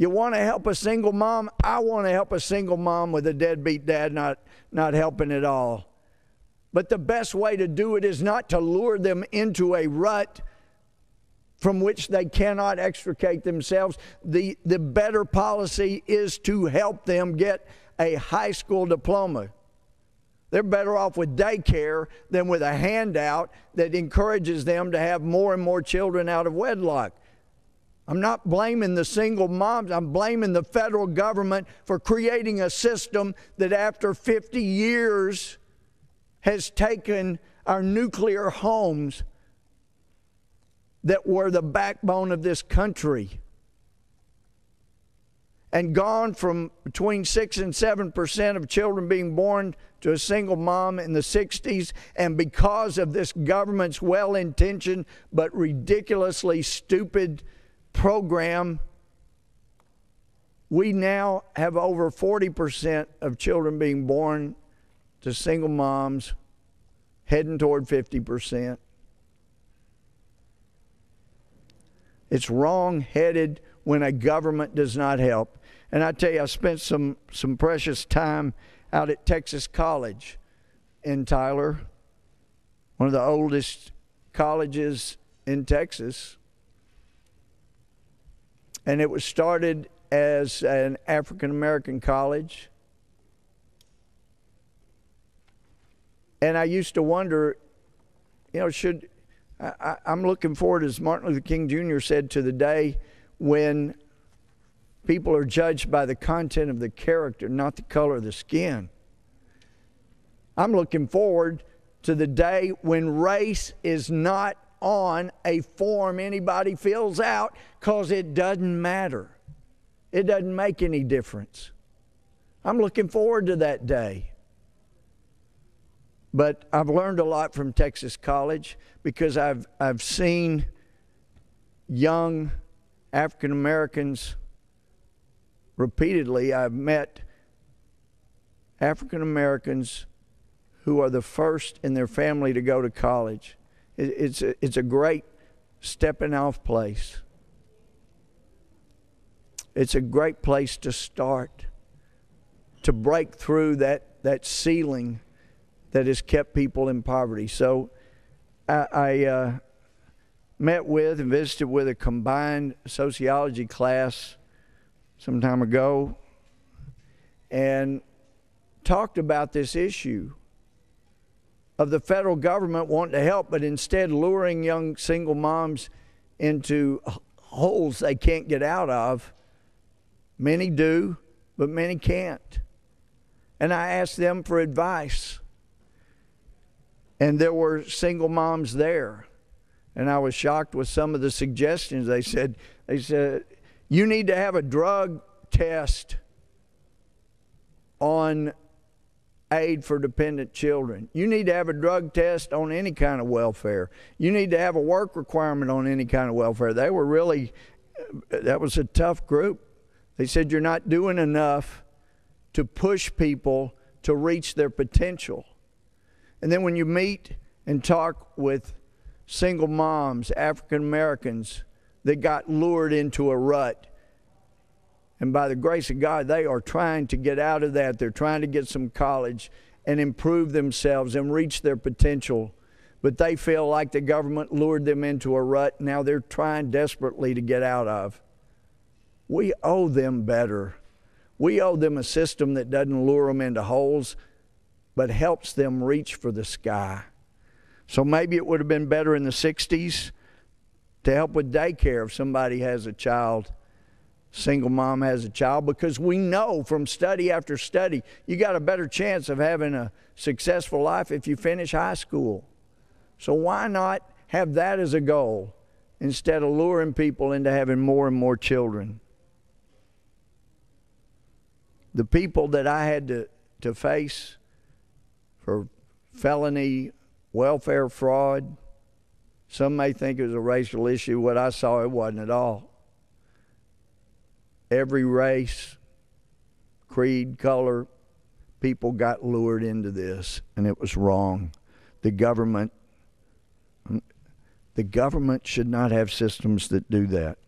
You want to help a single mom? I want to help a single mom with a deadbeat dad not helping at all. But the best way to do it is not to lure them into a rut from which they cannot extricate themselves. The better policy is to help them get a high school diploma. They're better off with daycare than with a handout that encourages them to have more and more children out of wedlock. I'm not blaming the single moms. I'm blaming the federal government for creating a system that after 50 years has taken our nuclear homes that were the backbone of this country and gone from between 6 and 7% of children being born to a single mom in the 60s, and because of this government's well-intentioned but ridiculously stupid program, we now have over 40% of children being born to single moms, heading toward 50%. It's wrong-headed when a government does not help. And I tell you, I spent some precious time out at Texas College in Tyler, one of the oldest colleges in Texas. And it was started as an African-American college. And I used to wonder, I'm looking forward, as Martin Luther King Jr. said, to the day when people are judged by the content of the character, not the color of the skin. I'm looking forward to the day when race is not on a form anybody fills out, because it doesn't matter. It doesn't make any difference. I'm looking forward to that day. But I've learned a lot from Texas College, because I've seen young African Americans repeatedly. I've met African Americans who are the first in their family to go to college. It's a great stepping off place. It's a great place to start, to break through that ceiling that has kept people in poverty. So I met with and visited with a combined sociology class some time ago and talked about this issue of the federal government wanting to help, but instead luring young single moms into holes they can't get out of. Many do, but many can't. And I asked them for advice. And there were single moms there. And I was shocked with some of the suggestions. They said, you need to have a drug test on aid for dependent children. You need to have a drug test on any kind of welfare. You need to have a work requirement on any kind of welfare. They were really, that was a tough group. They said you're not doing enough to push people to reach their potential. And then when you meet and talk with single moms, African Americans, that got lured into a rut, and by the grace of God, they are trying to get out of that. They're trying to get some college and improve themselves and reach their potential. But they feel like the government lured them into a rut. Now they're trying desperately to get out of. We owe them better. We owe them a system that doesn't lure them into holes, but helps them reach for the sky. So maybe it would have been better in the 60s to help with daycare if somebody has a child, single mom has a child, because we know from study after study, you got a better chance of having a successful life if you finish high school. So why not have that as a goal instead of luring people into having more and more children? The people that I had to face for felony welfare fraud, some may think it was a racial issue. What I saw, it wasn't at all. Every race, creed, color, people got lured into this, and it was wrong. The government should not have systems that do that.